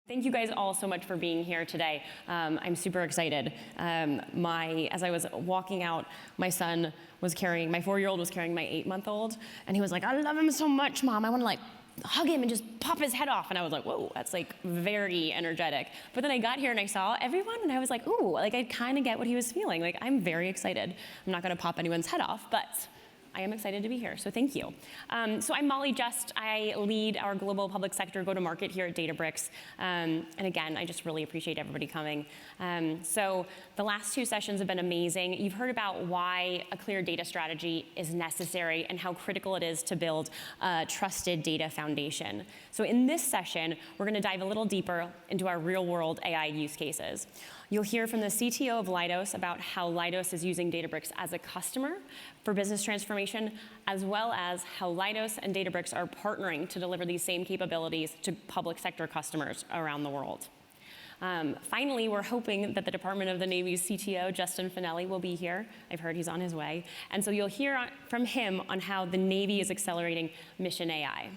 Thank you guys all so much for being here today. I'm super excited. As I was walking out, my 4-year-old was carrying my 8-month-old, and he was like, "I love him so much, Mom. I want to like hug him and just pop his head off." And I was like, whoa, that's like very energetic. But then I got here and I saw everyone, and I was like, ooh, like I kind of get what he was feeling. Like, I'm very excited. I'm not going to pop anyone's head off, but I am excited to be here, so thank you. So I'm Molly Just. I lead our global public sector go-to-market here at Databricks. And again, I just really appreciate everybody coming. So the last 2 sessions have been amazing. You've heard about why a clear data strategy is necessary and how critical it is to build a trusted data foundation. So in this session, we're going to dive a little deeper into our real-world AI use cases. You'll hear from the CTO of Leidos about how Leidos is using Databricks as a customer for business transformation, as well as how Leidos and Databricks are partnering to deliver these same capabilities to public sector customers around the world. Finally, we're hoping that the Department of the Navy CTO, Justin Finelli, will be here. I've heard he's on his way. And so you'll hear from him on how the Navy is accelerating mission AI.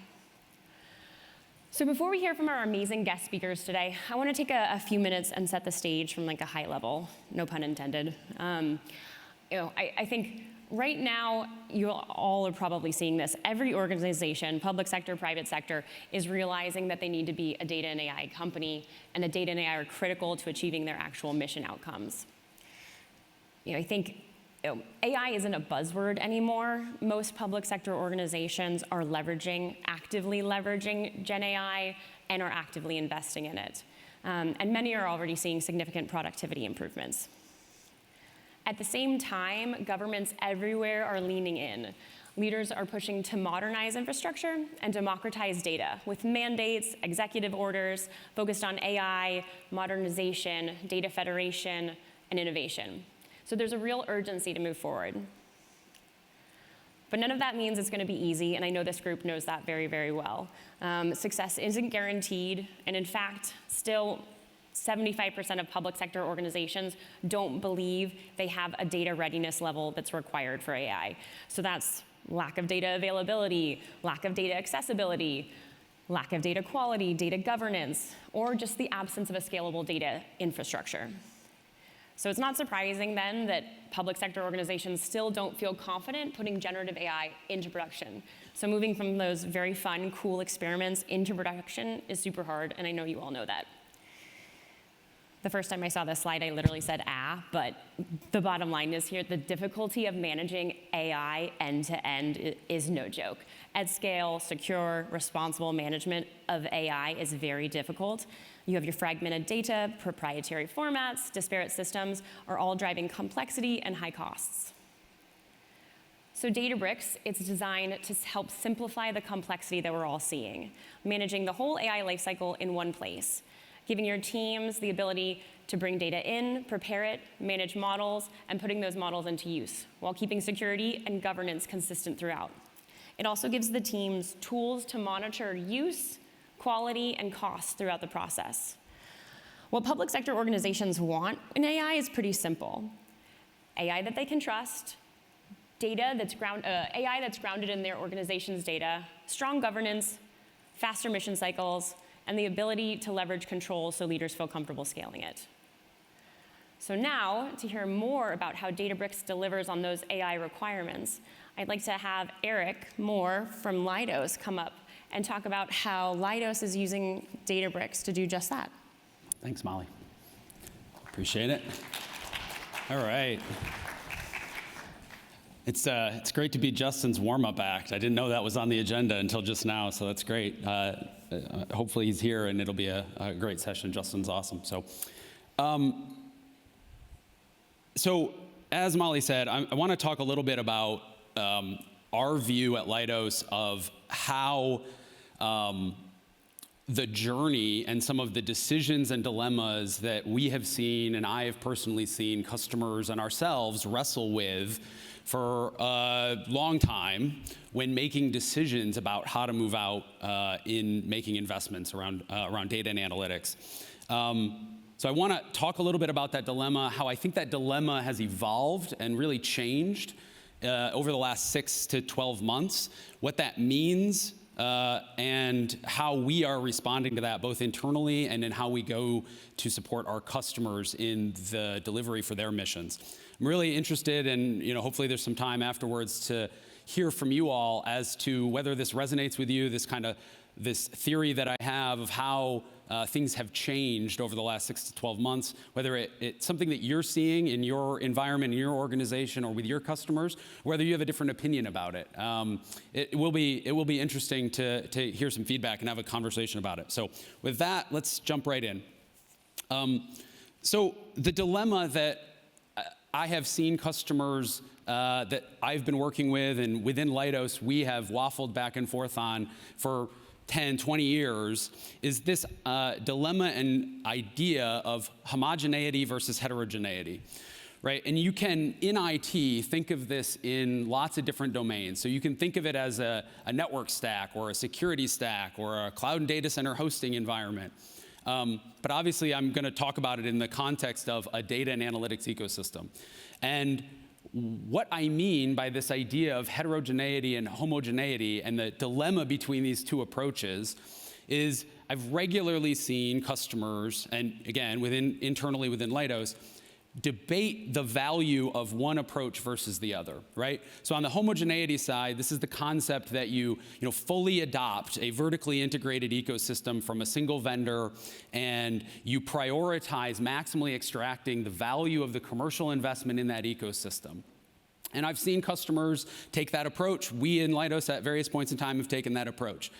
So before we hear from our amazing guest speakers today, I want to take a few minutes and set the stage from like a high level, no pun intended. I think right now, you all are probably seeing this. Every organization, public sector, private sector, is realizing that they need to be a data and AI company, and that data and AI are critical to achieving their actual mission outcomes. I think AI isn't a buzzword anymore. Most public sector organizations are actively leveraging GenAI and are actively investing in it. And many are already seeing significant productivity improvements. At the same time, governments everywhere are leaning in. Leaders are pushing to modernize infrastructure and democratize data with mandates, executive orders focused on AI, modernization, data federation, and innovation. So there's a real urgency to move forward. But none of that means it's going to be easy, and I know this group knows that very, very well. Success isn't guaranteed, and in fact, still 75% of public sector organizations don't believe they have a data readiness level that's required for AI. So that's lack of data availability, lack of data accessibility, lack of data quality, data governance, or just the absence of a scalable data infrastructure. So it's not surprising then that public sector organizations still don't feel confident putting generative AI into production. So moving from those very fun, cool experiments into production is super hard, and I know you all know that. The first time I saw this slide, I literally said, but the bottom line is here, the difficulty of managing AI end-to-end is no joke. At scale, secure, responsible management of AI is very difficult. You have your fragmented data, proprietary formats, disparate systems are all driving complexity and high costs. So Databricks, it's designed to help simplify the complexity that we're all seeing, managing the whole AI lifecycle in one place, giving your teams the ability to bring data in, prepare it, manage models, and putting those models into use, while keeping security and governance consistent throughout. It also gives the teams tools to monitor use, quality, and costs throughout the process. What public sector organizations want in AI is pretty simple. AI that they can trust, AI that's grounded in their organization's data, strong governance, faster mission cycles, and the ability to leverage control so leaders feel comfortable scaling it. So now, to hear more about how Databricks delivers on those AI requirements, I'd like to have Eric Moore from Leidos come up and talk about how Leidos is using Databricks to do just that. Thanks, Molly. Appreciate it. All right. It's great to be Justin's warm-up act. I didn't know that was on the agenda until just now, so that's great. Hopefully he's here and it'll be a great session. Justin's awesome. So as Molly said, I want to talk a little bit about our view at Leidos of how the journey and some of the decisions and dilemmas that we have seen, and I have personally seen customers and ourselves wrestle with for a long time when making decisions about how to move out in making investments around data and analytics. So I want to talk a little bit about that dilemma, how I think that dilemma has evolved and really changed over the last 6 to 12 months, what that means and how we are responding to that, both internally and in how we go to support our customers in the delivery for their missions. I'm really interested, and hopefully there's some time afterwards to hear from you all as to whether this resonates with you, this theory that I have of how things have changed over the last 6 to 12 months, whether it's something that you're seeing in your environment, in your organization, or with your customers, whether you have a different opinion about it. It will be interesting to hear some feedback and have a conversation about it. So with that, let's jump right in. So the dilemma that I have seen customers that I've been working with, and within Leidos we have waffled back and forth on for 10, 20 years, is this dilemma and idea of homogeneity versus heterogeneity, right? And you can, in IT, think of this in lots of different domains. So you can think of it as a network stack, or a security stack, or a cloud and data center hosting environment. But obviously, I'm going to talk about it in the context of a data and analytics ecosystem. And what I mean by this idea of heterogeneity and homogeneity and the dilemma between these two approaches is I've regularly seen customers, and again, internally within Leidos, debate the value of one approach versus the other, right? So on the homogeneity side, this is the concept that you fully adopt a vertically integrated ecosystem from a single vendor, and you prioritize maximally extracting the value of the commercial investment in that ecosystem. And I've seen customers take that approach. We in Leidos at various points in time have taken that approach.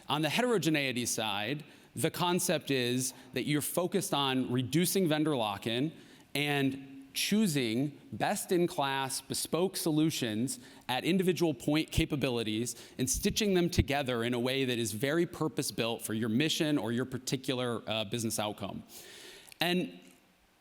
On the heterogeneity side, the concept is that you're focused on reducing vendor lock-in and choosing best-in-class bespoke solutions at individual point capabilities and stitching them together in a way that is very purpose-built for your mission or your particular business outcome. And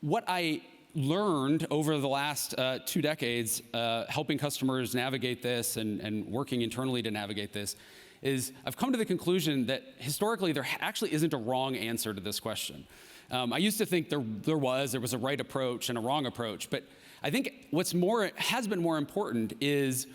what I learned over the last 2 decades, helping customers navigate this and working internally to navigate this, is I've come to the conclusion that historically there actually isn't a wrong answer to this question. I used to think there was a right approach and a wrong approach, but I think has been more important is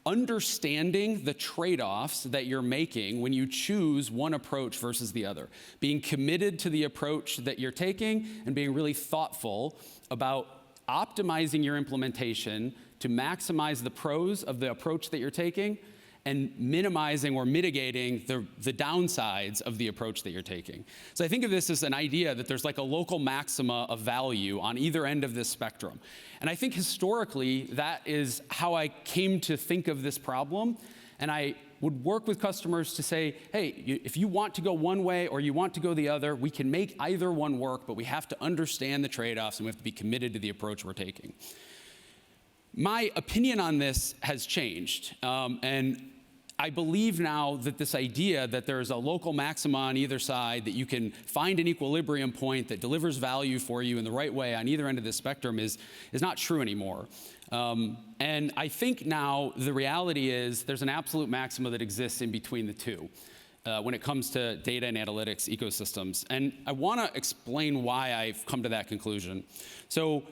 understanding the trade-offs that you're making when you choose one approach versus the other. Being committed to the approach that you're taking and being really thoughtful about optimizing your implementation to maximize the pros of the approach that you're taking and minimizing or mitigating the downsides of the approach that you're taking. So I think of this as an idea that there's like a local maxima of value on either end of this spectrum. And I think historically, that is how I came to think of this problem. And I would work with customers to say, hey, if you want to go one way or you want to go the other, we can make either one work, but we have to understand the trade-offs and we have to be committed to the approach we're taking. My opinion on this has changed, and I believe now that this idea that there's a local maxima on either side, that you can find an equilibrium point that delivers value for you in the right way on either end of this spectrum is not true anymore. And I think now the reality is there's an absolute maxima that exists in between the two when it comes to data and analytics ecosystems. And I want to explain why I've come to that conclusion. So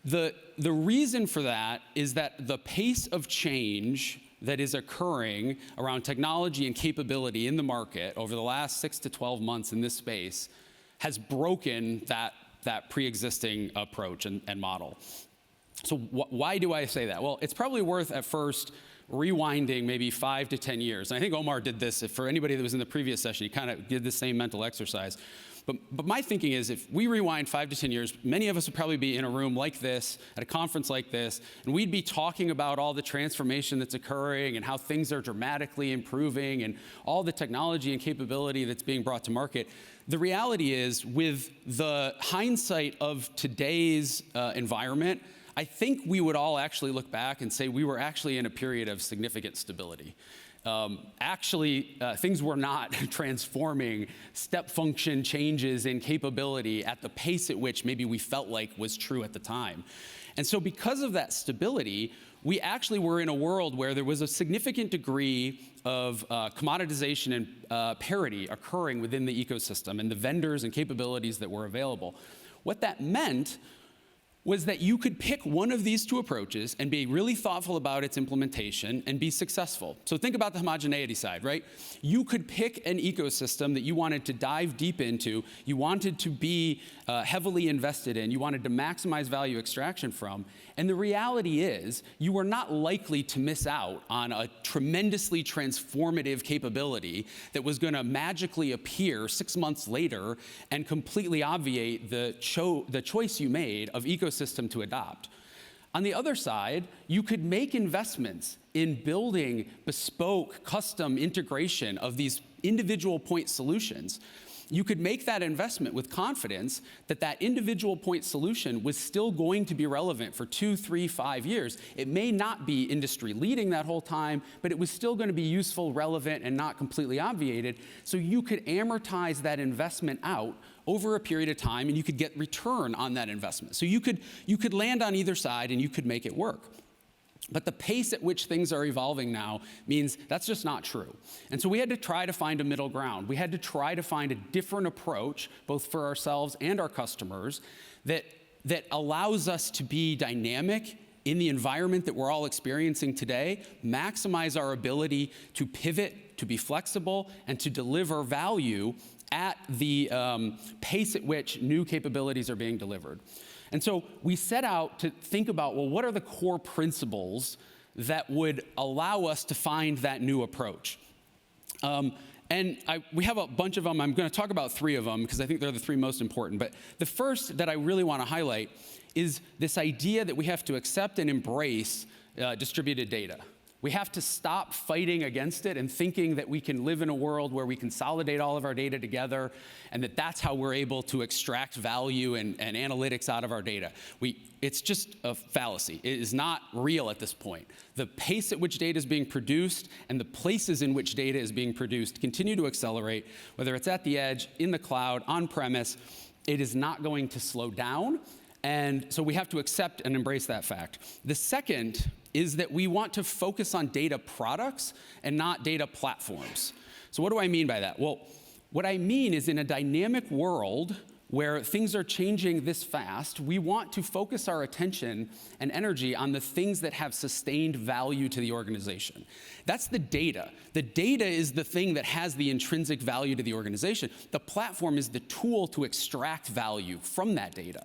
the reason for that is that the pace of change that is occurring around technology and capability in the market over the last 6 to 12 months in this space has broken that pre-existing approach and model. So why do I say that? Well, it's probably worth at first rewinding maybe 5 to 10 years. And I think Omar did this. For anybody that was in the previous session, he kind of did the same mental exercise. But my thinking is if we rewind 5 to 10 years, many of us would probably be in a room like this, at a conference like this, and we'd be talking about all the transformation that's occurring and how things are dramatically improving and all the technology and capability that's being brought to market. The reality is, with the hindsight of today's environment, I think we would all actually look back and say we were actually in a period of significant stability. Things were not transforming step function changes in capability at the pace at which maybe we felt like was true at the time. And so because of that stability, we actually were in a world where there was a significant degree of commoditization and parity occurring within the ecosystem and the vendors and capabilities that were available. What that meant was that you could pick one of these two approaches and be really thoughtful about its implementation and be successful. So think about the homogeneity side, right? You could pick an ecosystem that you wanted to dive deep into, you wanted to be heavily invested in, you wanted to maximize value extraction from, and the reality is you were not likely to miss out on a tremendously transformative capability that was going to magically appear 6 months later and completely obviate the choice you made of ecosystem to adopt. On the other side, you could make investments in building bespoke, custom integration of these individual point solutions. You could make that investment with confidence that that individual point solution was still going to be relevant for 2, 3, 5 years. It may not be industry leading that whole time, but it was still going to be useful, relevant, and not completely obviated. So you could amortize that investment out over a period of time, and you could get return on that investment. So you could land on either side, and you could make it work. But the pace at which things are evolving now means that's just not true. And so we had to try to find a middle ground. We had to try to find a different approach, both for ourselves and our customers, that allows us to be dynamic in the environment that we're all experiencing today, maximize our ability to pivot, to be flexible, and to deliver value at the pace at which new capabilities are being delivered. And so we set out to think about, well, what are the core principles that would allow us to find that new approach? We have a bunch of them. I'm going to talk about 3 of them because I think they're the 3 most important. But the first that I really want to highlight is this idea that we have to accept and embrace distributed data. We have to stop fighting against it and thinking that we can live in a world where we consolidate all of our data together and that's how we're able to extract value and analytics out of our data. It's just a fallacy. It is not real at this point. The pace at which data is being produced and the places in which data is being produced continue to accelerate, whether it's at the edge, in the cloud, on-premise. It is not going to slow down. And so we have to accept and embrace that fact. The second is that we want to focus on data products and not data platforms. So what do I mean by that? Well, what I mean is in a dynamic world where things are changing this fast, we want to focus our attention and energy on the things that have sustained value to the organization. That's the data. The data is the thing that has the intrinsic value to the organization. The platform is the tool to extract value from that data.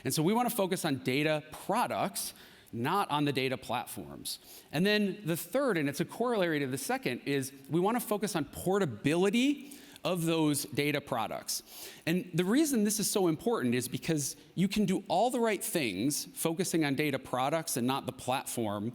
And so we want to focus on data products, not on the data platforms. And then the third, and it's a corollary to the second, is we want to focus on portability of those data products. And the reason this is so important is because you can do all the right things focusing on data products and not the platform,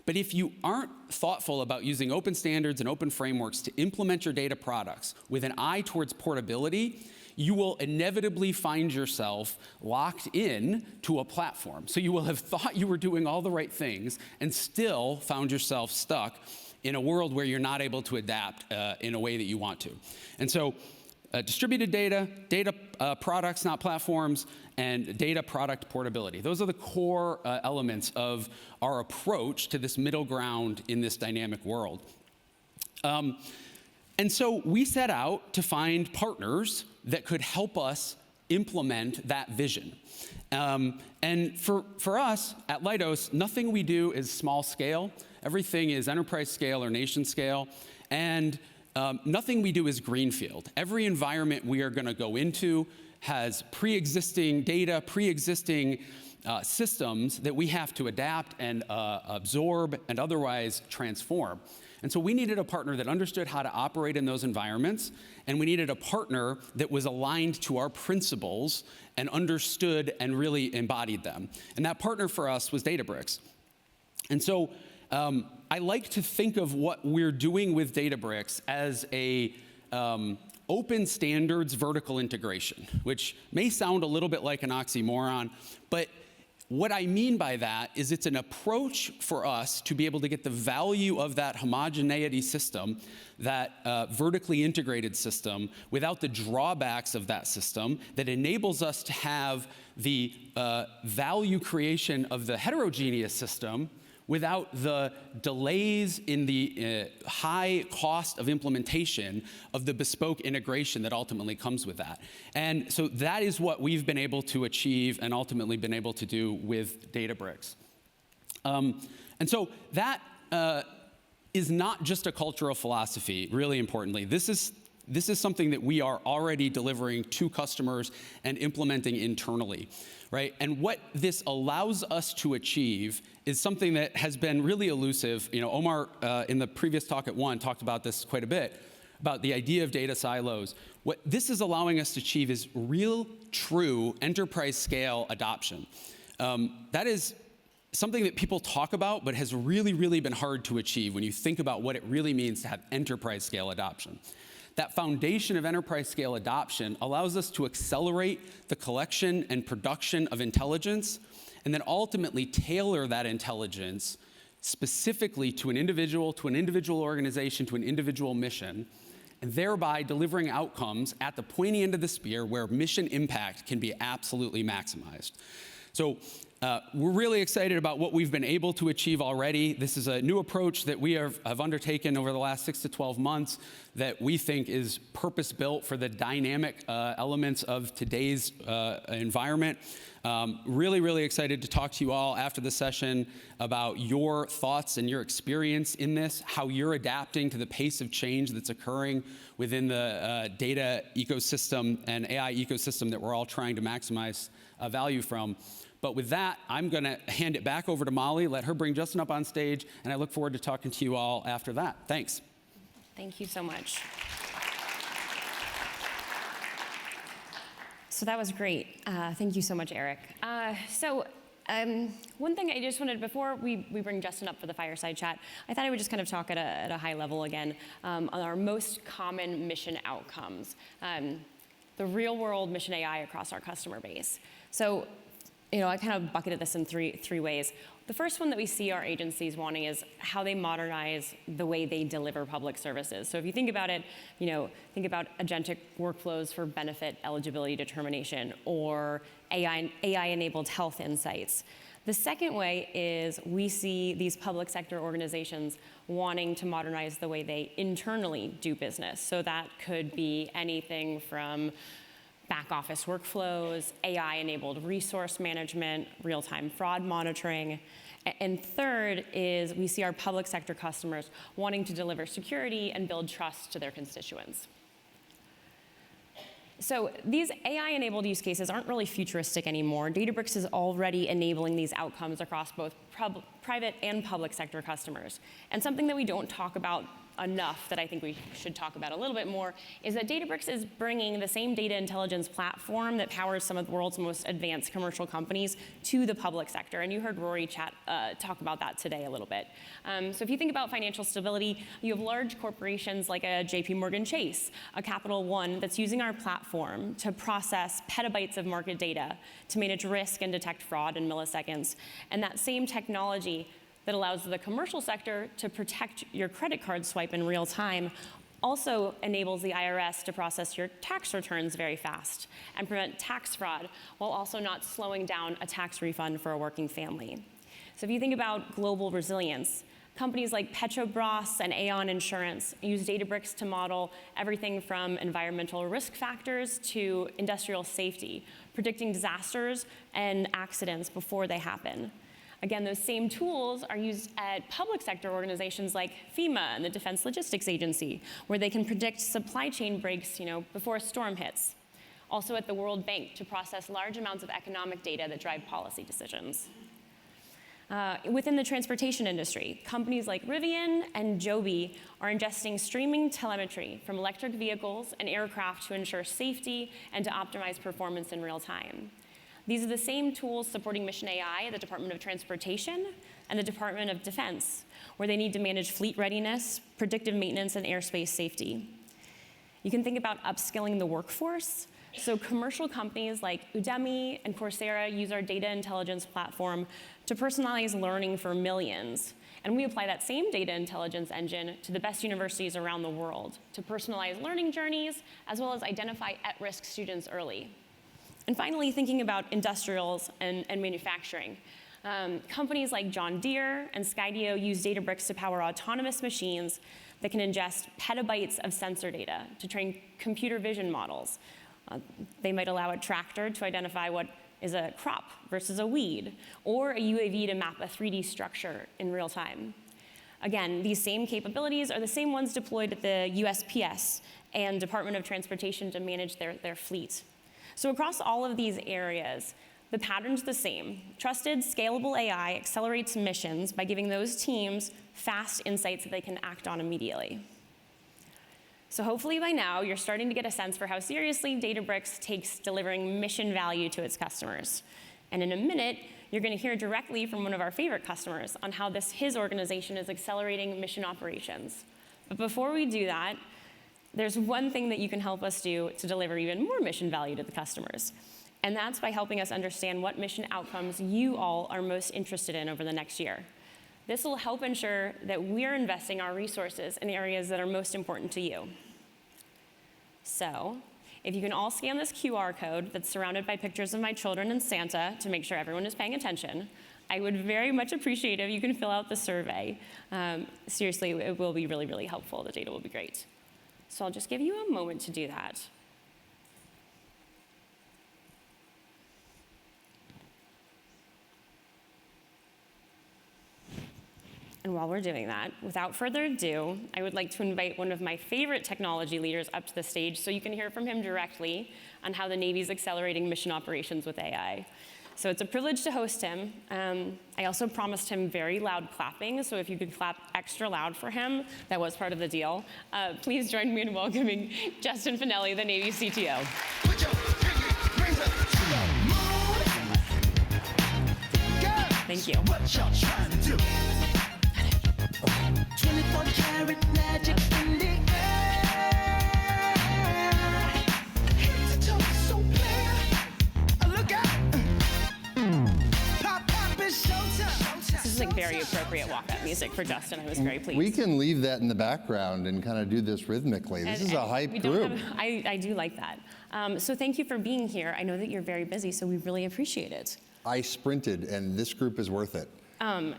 but if you aren't thoughtful about using open standards and open frameworks to implement your data products with an eye towards portability, you will inevitably find yourself locked in to a platform. So you will have thought you were doing all the right things and still found yourself stuck in a world where you're not able to adapt in a way that you want to. And so distributed data, data products, not platforms, and data product portability. Those are the core elements of our approach to this middle ground in this dynamic world. And so we set out to find partners that could help us implement that vision. And for us at Leidos, nothing we do is small scale. Everything is enterprise scale or nation scale. And nothing we do is greenfield. Every environment we are going to go into has pre-existing data, pre-existing systems that we have to adapt and absorb and otherwise transform. And so we needed a partner that understood how to operate in those environments, and we needed a partner that was aligned to our principles and understood and really embodied them. And that partner for us was Databricks. And so I like to think of what we're doing with Databricks as a open standards vertical integration, which may sound a little bit like an oxymoron, but what I mean by that is it's an approach for us to be able to get the value of that homogeneity system, that vertically integrated system, without the drawbacks of that system, that enables us to have the value creation of the heterogeneous system without the delays in the high cost of implementation of the bespoke integration that ultimately comes with that. And so that is what we've been able to achieve and ultimately been able to do with Databricks. And so that is not just a cultural philosophy, really importantly. This is something that we are already delivering to customers and implementing internally, right? And what this allows us to achieve is something that has been really elusive. You know, Omar, in the previous talk at One, talked about this quite a bit, about the idea of data silos. What this is allowing us to achieve is real, true enterprise scale adoption. That is something that people talk about, but has really, really been hard to achieve when you think about what it really means to have enterprise scale adoption. That foundation of enterprise scale adoption allows us to accelerate the collection and production of intelligence, and then ultimately tailor that intelligence specifically to an individual organization, to an individual mission, and thereby delivering outcomes at the pointy end of the spear where mission impact can be absolutely maximized. So we're really excited about what we've been able to achieve already. This is a new approach that we have undertaken over the last 6 to 12 months that we think is purpose-built for the dynamic elements of today's environment. Really, really excited to talk to you all after the session about your thoughts and your experience in this, how you're adapting to the pace of change that's occurring within the data ecosystem and AI ecosystem that we're all trying to maximize value from. But with that, I'm going to hand it back over to Molly, let her bring Justin up on stage, and I look forward to talking to you all after that. Thanks. Thank you so much. So that was great. Thank you so much, Eric. One thing I just wanted, before we bring Justin up for the fireside chat, I thought I would just kind of talk at a high level again on our most common mission outcomes, the real world mission AI across our customer base. So, you know, I kind of bucketed this in three ways. The first one that we see our agencies wanting is how they modernize the way they deliver public services. So if you think about it, you know, think about agentic workflows for benefit eligibility determination or AI-enabled health insights. The second way is we see these public sector organizations wanting to modernize the way they internally do business. So that could be anything from back office workflows, AI-enabled resource management, real-time fraud monitoring. And third is we see our public sector customers wanting to deliver security and build trust to their constituents. So these AI-enabled use cases aren't really futuristic anymore. Databricks is already enabling these outcomes across both private and public sector customers. And something that we don't talk about enough that I think we should talk about a little bit more is that Databricks is bringing the same data intelligence platform that powers some of the world's most advanced commercial companies to the public sector. And you heard Rory talk about that today a little bit. So if you think about financial stability, you have large corporations like a JP Chase, a Capital One that's using our platform to process petabytes of market data to manage risk and detect fraud in milliseconds. And that same technology that allows the commercial sector to protect your credit card swipe in real time also enables the IRS to process your tax returns very fast and prevent tax fraud while also not slowing down a tax refund for a working family. So if you think about global resilience, companies like Petrobras and Aon Insurance use Databricks to model everything from environmental risk factors to industrial safety, predicting disasters and accidents before they happen. Again, those same tools are used at public sector organizations like FEMA and the Defense Logistics Agency, where they can predict supply chain breaks, before a storm hits. Also at the World Bank to process large amounts of economic data that drive policy decisions. Within the transportation industry, companies like Rivian and Joby are ingesting streaming telemetry from electric vehicles and aircraft to ensure safety and to optimize performance in real time. These are the same tools supporting Mission AI at the Department of Transportation and the Department of Defense, where they need to manage fleet readiness, predictive maintenance, and airspace safety. You can think about upskilling the workforce. So commercial companies like Udemy and Coursera use our data intelligence platform to personalize learning for millions. And we apply that same data intelligence engine to the best universities around the world to personalize learning journeys, as well as identify at-risk students early. And finally, thinking about industrials and manufacturing. Companies like John Deere and Skydio use Databricks to power autonomous machines that can ingest petabytes of sensor data to train computer vision models. They might allow a tractor to identify what is a crop versus a weed, or a UAV to map a 3D structure in real time. Again, these same capabilities are the same ones deployed at the USPS and Department of Transportation to manage their fleet. So across all of these areas, the pattern's the same. Trusted, scalable AI accelerates missions by giving those teams fast insights that they can act on immediately. So hopefully by now, you're starting to get a sense for how seriously Databricks takes delivering mission value to its customers. And in a minute, you're going to hear directly from one of our favorite customers on how his organization is accelerating mission operations. But before we do that, there's one thing that you can help us do to deliver even more mission value to the customers. And that's by helping us understand what mission outcomes you all are most interested in over the next year. This will help ensure that we're investing our resources in areas that are most important to you. So, if you can all scan this QR code that's surrounded by pictures of my children and Santa to make sure everyone is paying attention, I would very much appreciate if you can fill out the survey. Seriously, it will be really, really helpful. The data will be great. So I'll just give you a moment to do that. And while we're doing that, without further ado, I would like to invite one of my favorite technology leaders up to the stage so you can hear from him directly on how the Navy's accelerating mission operations with AI. So it's a privilege to host him. I also promised him very loud clapping, so if you could clap extra loud for him, that was part of the deal. Please join me in welcoming Justin Finelli, the Navy CTO. Thank you. 24 karat magic in the air. Head to toe so clear. Look out. Pop, pop, it's showtime. This is like very appropriate walk-up music for Justin. I was very pleased. We can leave that in the background and kind of do this rhythmically. This is a hype group. I do like that. So thank you for being here. I know that you're very busy, so we really appreciate it. I sprinted, and this group is worth it.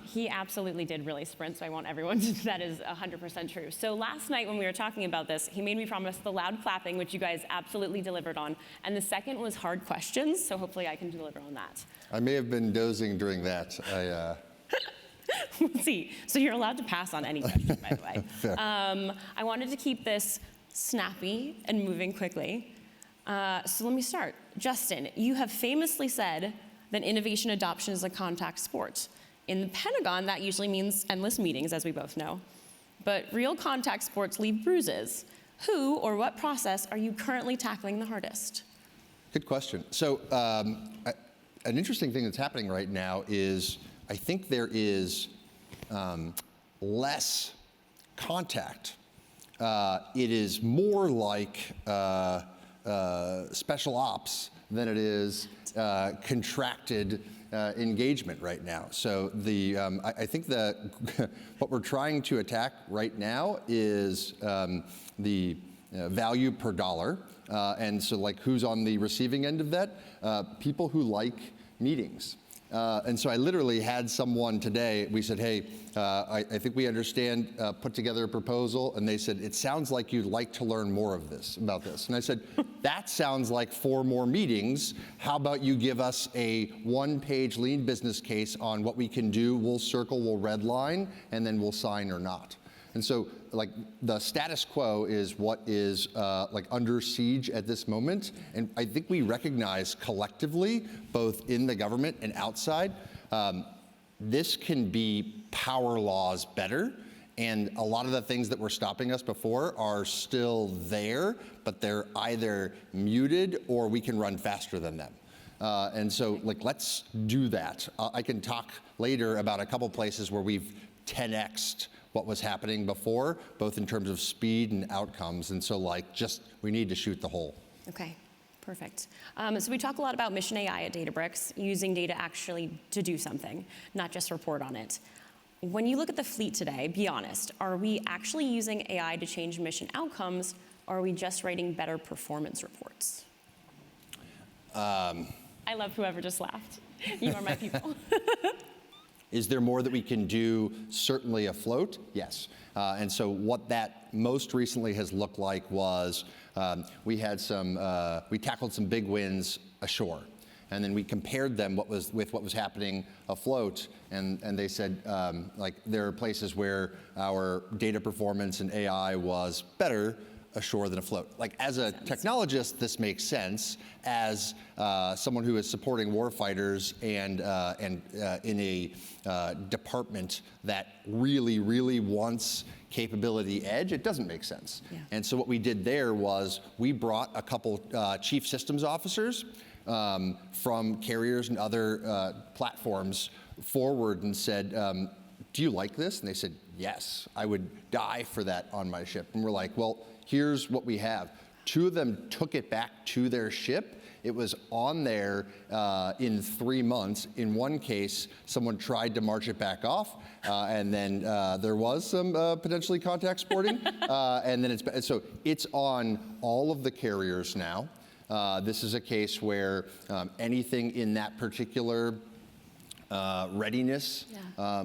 He absolutely did really sprint, so I want everyone to, that is 100% true. So last night when we were talking about this, he made me promise the loud clapping, which you guys absolutely delivered on. And the second was hard questions, so hopefully I can deliver on that. I may have been dozing during that. We'll see. So you're allowed to pass on any question, by the way. I wanted to keep this snappy and moving quickly. So let me start. Justin, you have famously said that innovation adoption is a contact sport. In the Pentagon, that usually means endless meetings, as we both know. But real contact sports leave bruises. Who or what process are you currently tackling the hardest? Good question. So an interesting thing that's happening right now is I think there is less contact. It is more like special ops than it is contracted engagement right now. So I think that what we're trying to attack right now is the value per dollar. And so like who's on the receiving end of that? People who like meetings. And so I literally had someone today, we said, hey, I think we understand, put together a proposal, and they said, it sounds like you'd like to learn more about this. And I said, that sounds like 4 more meetings. How about you give us a 1-page lean business case on what we can do, we'll circle, we'll redline, and then we'll sign or not. And so like the status quo is what is like under siege at this moment. And I think we recognize collectively, both in the government and outside, this can be power laws better. And a lot of the things that were stopping us before are still there, but they're either muted or we can run faster than them. And so like, let's do that. I can talk later about a couple places where we've 10x'd what was happening before, both in terms of speed and outcomes. And so like, we need to shoot the hole. Okay, perfect. So we talk a lot about mission AI at Databricks, using data actually to do something, not just report on it. When you look at the fleet today, be honest, are we actually using AI to change mission outcomes, or are we just writing better performance reports? I love whoever just laughed. You are my people. Is there more that we can do? Certainly afloat, yes. And so what that most recently has looked like was we tackled some big wins ashore. And then we compared them with what was happening afloat, and they said like there are places where our data performance and AI was better ashore than afloat. Like as a technologist, this makes sense. As someone who is supporting warfighters and in a department that really wants capability edge, it doesn't make sense. Yeah. And so what we did there was we brought a couple chief systems officers from carriers and other platforms forward and said, do you like this? And they said, yes, I would die for that on my ship. And we're like, well, here's what we have. 2 of them took it back to their ship. It was on there in 3 months. In one case, someone tried to march it back off, and then there was some potentially contact sporting. And then it's on all of the carriers now. This is a case where anything in that particular readiness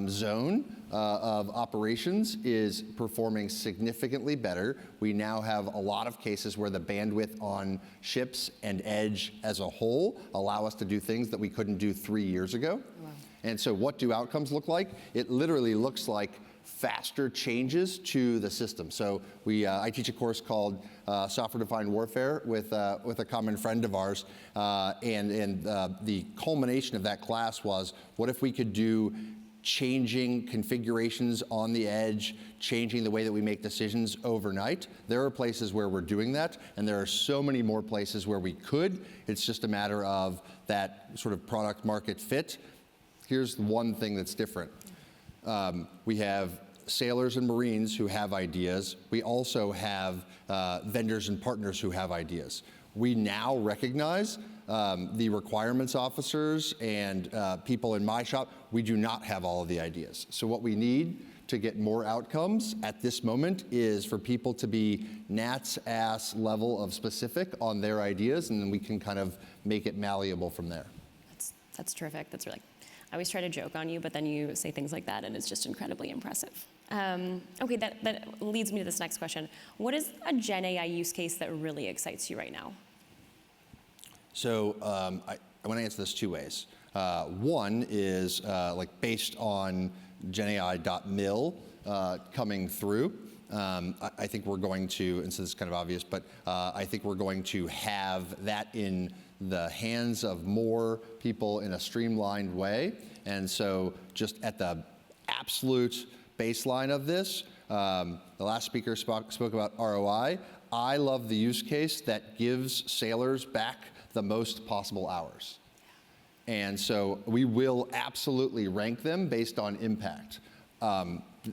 zone of operations is performing significantly better. We now have a lot of cases where the bandwidth on ships and edge as a whole allow us to do things that we couldn't do 3 years ago. Wow. And so what do outcomes look like? It literally looks like faster changes to the system. So I teach a course called Software-Defined Warfare with a common friend of ours, and the culmination of that class was, what if we could do changing configurations on the edge, changing the way that we make decisions overnight? There are places where we're doing that, and there are so many more places where we could. It's just a matter of that sort of product market fit. Here's one thing that's different. We have sailors and Marines who have ideas. We also have vendors and partners who have ideas. We now recognize the requirements officers and people in my shop, we do not have all of the ideas. So what we need to get more outcomes at this moment is for people to be gnat's ass level of specific on their ideas, and then we can kind of make it malleable from there. That's terrific. That's really, I always try to joke on you, but then you say things like that, and it's just incredibly impressive. Okay, that leads me to this next question. What is a GenAI use case that really excites you right now? So I want to answer this 2 ways. One is like based on GenAI.mil coming through. I think we're going to, and so this is kind of obvious, but I think we're going to have that in the hands of more people in a streamlined way. And so just at the absolute baseline of this, the last speaker spoke about ROI. I love the use case that gives sailors back the most possible hours. And so we will absolutely rank them based on impact.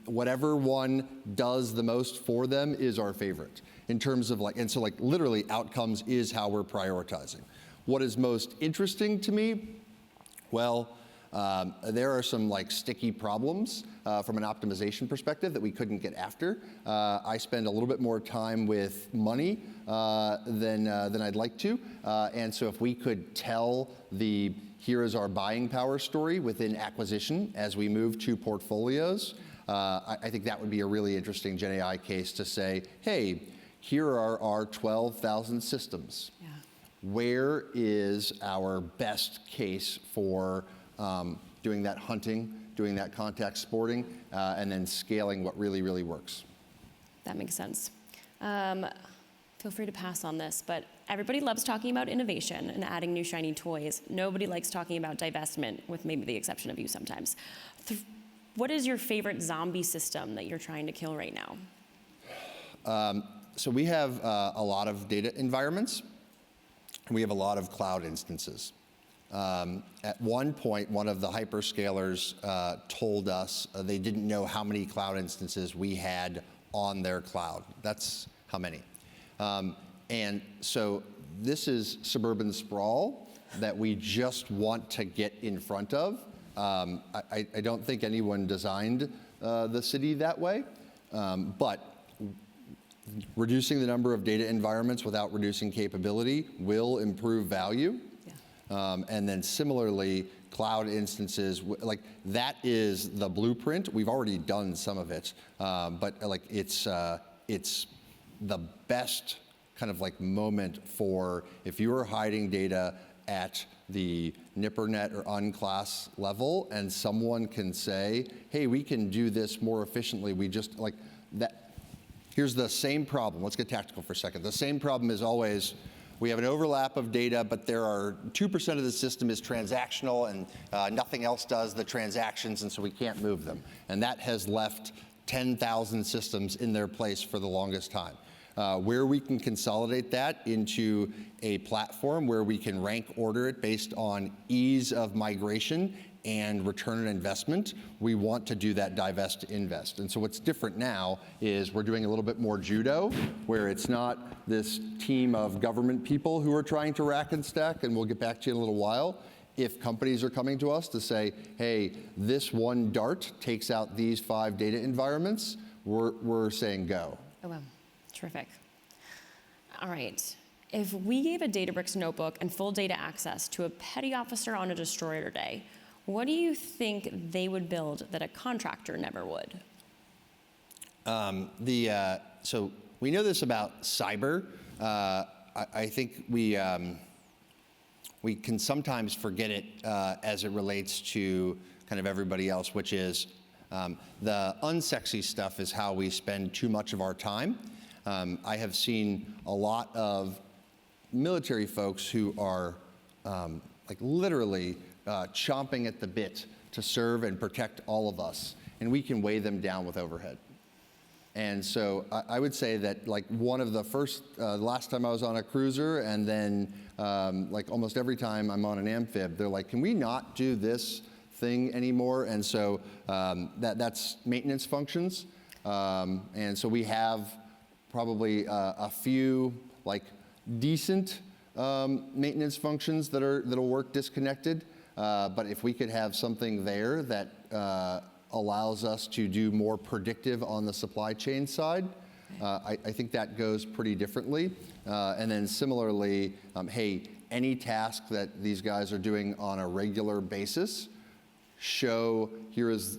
Whatever one does the most for them is our favorite in terms of like, and so like literally outcomes is how we're prioritizing. What is most interesting to me? Well, there are some like sticky problems from an optimization perspective that we couldn't get after. I spend a little bit more time with money than I'd like to. And so if we could tell the here is our buying power story within acquisition as we move to portfolios, I think that would be a really interesting GenAI case to say, hey, here are our 12,000 systems. Yeah. Where is our best case for doing that hunting, doing that contact sporting, and then scaling what really, really works? That makes sense. Feel free to pass on this, but everybody loves talking about innovation and adding new shiny toys. Nobody likes talking about divestment, with maybe the exception of you sometimes. What is your favorite zombie system that you're trying to kill right now? So we have a lot of data environments. We have a lot of cloud instances. At one point, one of the hyperscalers told us they didn't know how many cloud instances we had on their cloud. That's how many. And so this is suburban sprawl that we just want to get in front of. I don't think anyone designed the city that way, but reducing the number of data environments without reducing capability will improve value. Yeah. And then similarly, cloud instances, like that is the blueprint. We've already done some of it, but like it's the best kind of like moment for if you are hiding data at the NIPRNet or unclass level and someone can say, hey, we can do this more efficiently. We just like that. Here's the same problem. Let's get tactical for a second. The same problem is always, we have an overlap of data, but there are 2% of the system is transactional and nothing else does the transactions, and so we can't move them. And that has left 10,000 systems in their place for the longest time. Where we can consolidate that into a platform where we can rank order it based on ease of migration and return on investment, we want to do that divest to invest. And so what's different now is we're doing a little bit more judo, where it's not this team of government people who are trying to rack and stack, and we'll get back to you in a little while. If companies are coming to us to say, hey, this one Dart takes out these 5 data environments, we're saying go. Oh, wow. Terrific. All right. If we gave a Databricks notebook and full data access to a petty officer on a destroyer today, what do you think they would build that a contractor never would? So we know this about cyber. I think we can sometimes forget it as it relates to kind of everybody else, which is the unsexy stuff is how we spend too much of our time. I have seen a lot of military folks who are like literally chomping at the bit to serve and protect all of us, and we can weigh them down with overhead. And so I would say that like one of the first, last time I was on a cruiser, and then like almost every time I'm on an amphib, they're like, can we not do this thing anymore? And so that's maintenance functions. And so we have probably a few like decent maintenance functions that'll work disconnected. But if we could have something there that allows us to do more predictive on the supply chain side, I think that goes pretty differently. And then similarly, hey, any task that these guys are doing on a regular basis, show here is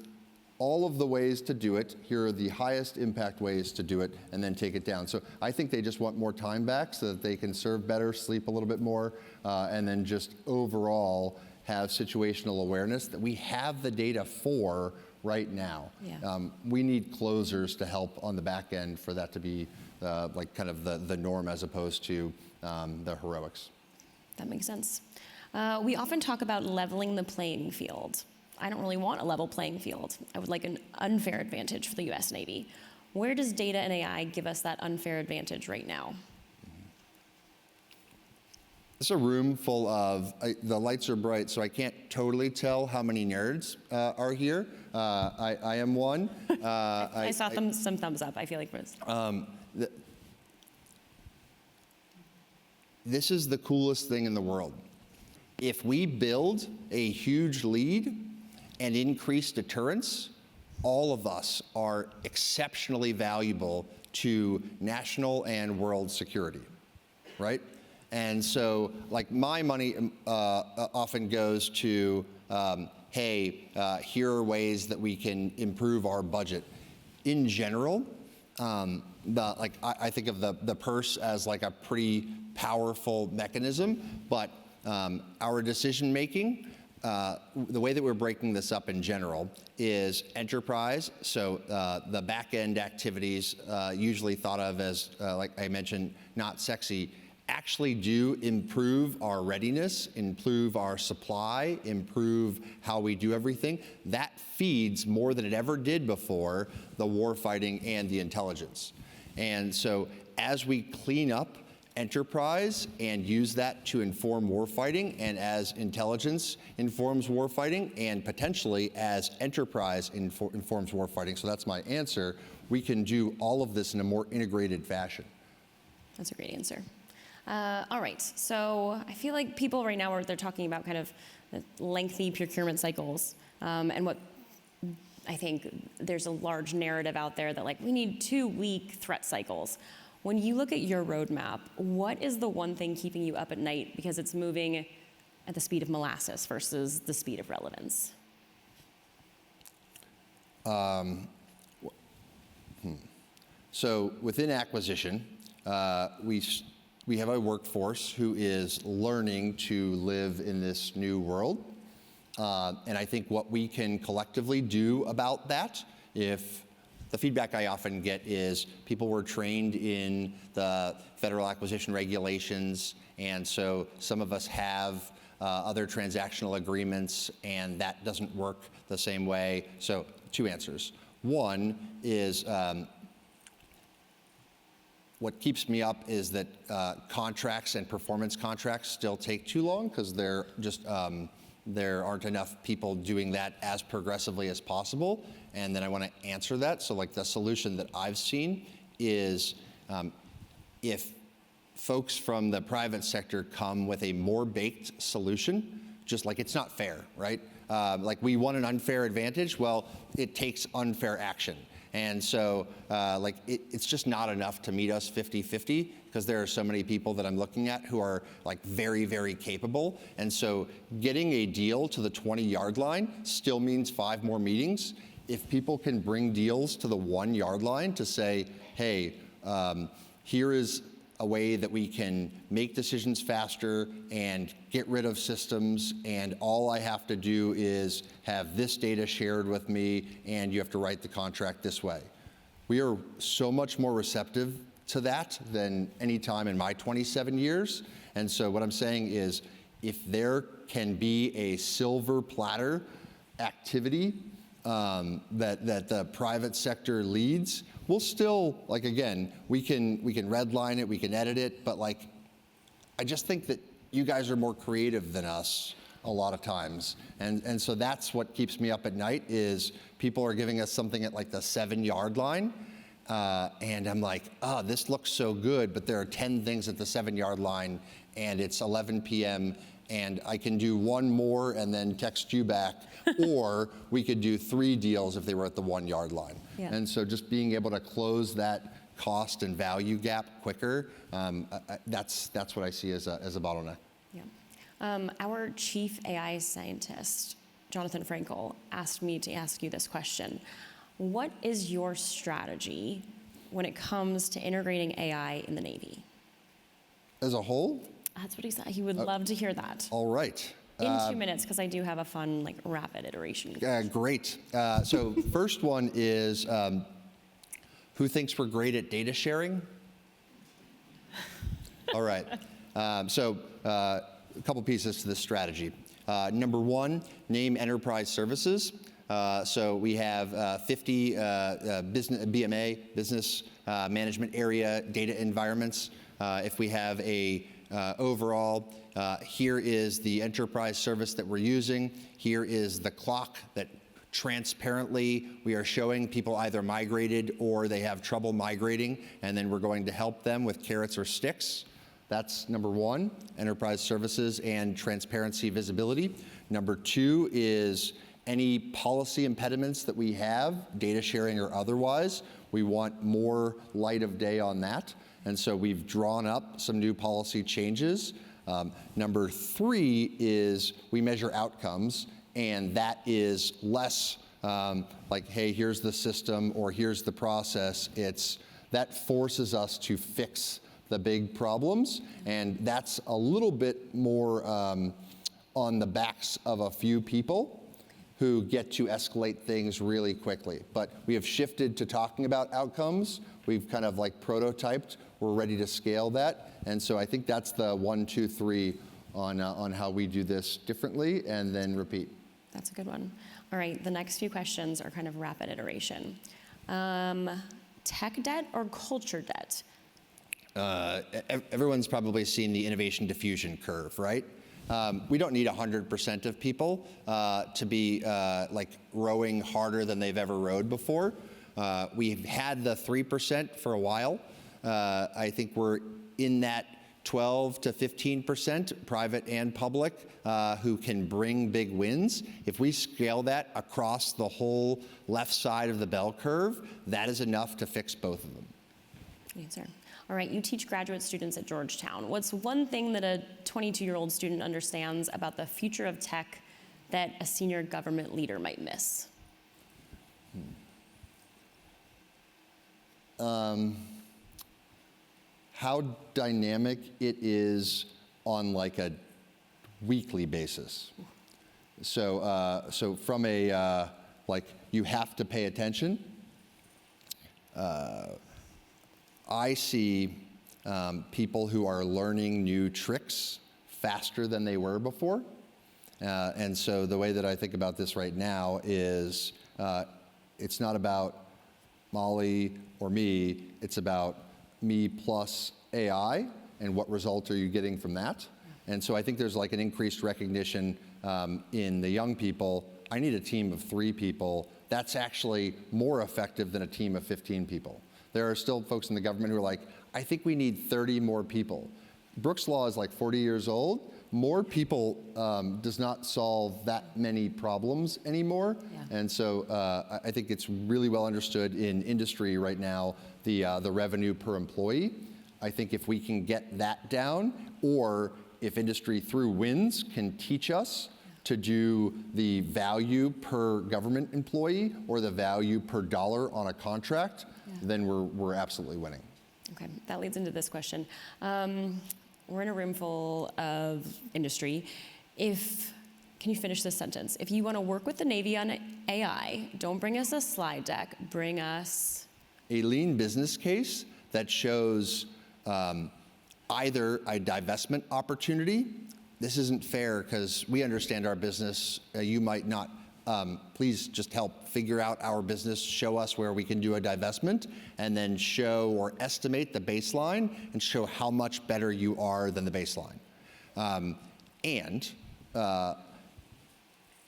all of the ways to do it, here are the highest impact ways to do it, and then take it down. So I think they just want more time back so that they can serve better, sleep a little bit more, and then just overall have situational awareness that we have the data for right now. Yeah. We need closers to help on the back end for that to be like kind of the norm as opposed to the heroics. That makes sense. We often talk about leveling the playing field. I don't really want a level playing field. I would like an unfair advantage for the US Navy. Where does data and AI give us that unfair advantage right now? It's a room full of, the lights are bright, so I can't totally tell how many nerds are here. I am one. I saw some thumbs up. I feel like it was. This is the coolest thing in the world. If we build a huge lead and increase deterrence, all of us are exceptionally valuable to national and world security, right? And so, like, my money often goes to, hey, here are ways that we can improve our budget. In general, I think of the purse as like a pretty powerful mechanism, but our decision making, the way that we're breaking this up in general is enterprise. So the back end activities, usually thought of as, like I mentioned, not sexy, actually do improve our readiness, improve our supply, improve how we do everything. That feeds more than it ever did before the warfighting and the intelligence. And so as we clean up enterprise and use that to inform warfighting, and as intelligence informs warfighting, and potentially as enterprise informs warfighting, so that's my answer, we can do all of this in a more integrated fashion. That's a great answer. All right, so I feel like people right now they're talking about kind of lengthy procurement cycles, and what I think there's a large narrative out there that like we need 2-week threat cycles. When you look at your roadmap, what is the one thing keeping you up at night because it's moving at the speed of molasses versus the speed of relevance? So within acquisition, we have a workforce who is learning to live in this new world. And I think what we can collectively do about that, if the feedback I often get is people were trained in the federal acquisition regulations, and so some of us have other transactional agreements, and that doesn't work the same way. So 2 answers. One is what keeps me up is that contracts and performance contracts still take too long because they're just there aren't enough people doing that as progressively as possible. And then I want to answer that. So like the solution that I've seen is if folks from the private sector come with a more baked solution, just like it's not fair, right? Like we want an unfair advantage, well, it takes unfair action. And so like it's just not enough to meet us 50-50 because there are so many people that I'm looking at who are like very, very capable. And so getting a deal to the 20-yard line still means 5 more meetings. If people can bring deals to the 1-yard line to say, hey, here is a way that we can make decisions faster and get rid of systems, and all I have to do is have this data shared with me, and you have to write the contract this way. We are so much more receptive to that than any time in my 27 years. And so what I'm saying is, if there can be a silver platter activity that the private sector leads, we'll still, like, again, we can redline it, we can edit it, but like, I just think that you guys are more creative than us a lot of times. And so that's what keeps me up at night is people are giving us something at like the 7-yard line. And I'm like, oh, this looks so good, but there are 10 things at the 7-yard line and it's 11 p.m. and I can do 1 more and then text you back, or we could do 3 deals if they were at the 1-yard line. Yeah. And so just being able to close that cost and value gap quicker, that's what I see as a bottleneck. Yeah. Our chief AI scientist, Jonathan Frankel, asked me to ask you this question. What is your strategy when it comes to integrating AI in the Navy? As a whole? That's what he said. He would love to hear that. All right. In 2 minutes, because I do have a fun, like, rapid iteration. Great. So first one is, who thinks we're great at data sharing? All right. So a couple pieces to this strategy. Number 1, name enterprise services. So we have 50 business, BMA, business management area data environments. If we have a overall, here is the enterprise service that we're using. Here is the clock that transparently we are showing people either migrated or they have trouble migrating, and then we're going to help them with carrots or sticks. That's number 1, enterprise services and transparency visibility. Number 2 is any policy impediments that we have, data sharing or otherwise. We want more light of day on that. And so we've drawn up some new policy changes. Number 3 is we measure outcomes, and that is less like, hey, here's the system or here's the process. That forces us to fix the big problems, and that's a little bit more on the backs of a few people who get to escalate things really quickly. But we have shifted to talking about outcomes. We've kind of like prototyped. We're ready to scale that. And so I think that's the 1, 2, 3 on how we do this differently, and then repeat. That's a good one. All right, the next few questions are kind of rapid iteration. Tech debt or culture debt? Everyone's probably seen the innovation diffusion curve, right? We don't need 100% of people to be like rowing harder than they've ever rowed before. We've had the 3% for a while. I think we're in that 12 to 15%, private and public, who can bring big wins. If we scale that across the whole left side of the bell curve, that is enough to fix both of them. Good answer. All right, you teach graduate students at Georgetown. What's one thing that a 22-year-old student understands about the future of tech that a senior government leader might miss? How dynamic it is on like a weekly basis. So from a, like, you have to pay attention. I see people who are learning new tricks faster than they were before. And so the way that I think about this right now is it's not about Molly or me, it's about me plus AI and what result are you getting from that. And so I think there's like an increased recognition in the young people. I need a team of 3 people. That's actually more effective than a team of 15 people. There are still folks in the government who are like, I think we need 30 more people. Brooks Law is like 40 years old. More people does not solve that many problems anymore. Yeah. And so I think it's really well understood in industry right now, the revenue per employee. I think if we can get that down, or if industry through wins can teach us to do the value per government employee or the value per dollar on a contract, then we're absolutely winning. Okay, that leads into this question. We're in a room full of industry. Can you finish this sentence? If you want to work with the Navy on AI, don't bring us a slide deck, bring us a lean business case that shows either a divestment opportunity. This isn't fair because we understand our business. You might not. Please just help figure out our business, show us where we can do a divestment, and then show or estimate the baseline and show how much better you are than the baseline. And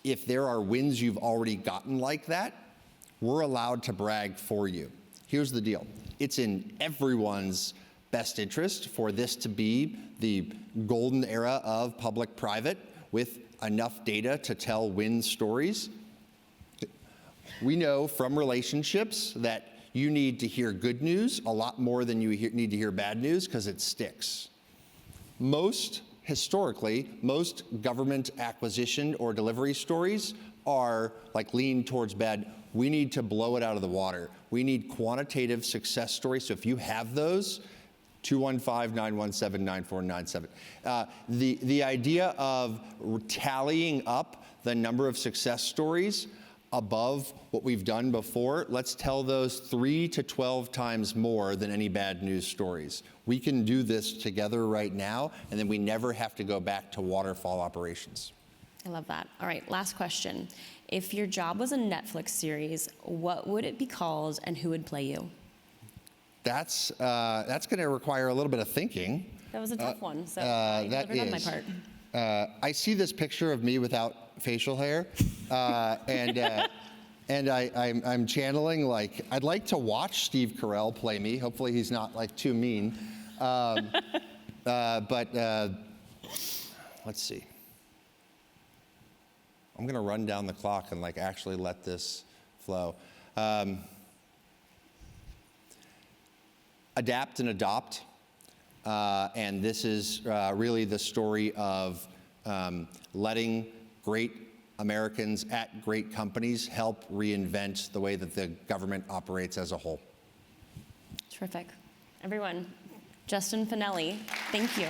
if there are wins you've already gotten like that, we're allowed to brag for you. Here's the deal. It's in everyone's best interest for this to be the golden era of public-private with enough data to tell win stories. We know from relationships that you need to hear good news a lot more than you need to hear bad news because it sticks. Historically, most government acquisition or delivery stories are like lean towards bad. We need to blow it out of the water. We need quantitative success stories. So if you have those, 215-917-9497. The idea of tallying up the number of success stories above what we've done before, let's tell those 3 to 12 times more than any bad news stories. We can do this together right now, and then we never have to go back to waterfall operations. I love that. All right, last question. If your job was a Netflix series, what would it be called and who would play you? That's going to require a little bit of thinking. That was a tough one, so I delivered on my part. I see this picture of me without facial hair, and I'm channeling, like, I'd like to watch Steve Carell play me. Hopefully he's not like too mean. But let's see. I'm gonna run down the clock and like actually let this flow. Adapt and adopt. And this is really the story of letting great Americans at great companies help reinvent the way that the government operates as a whole. Terrific. Everyone, Justin Finelli, thank you.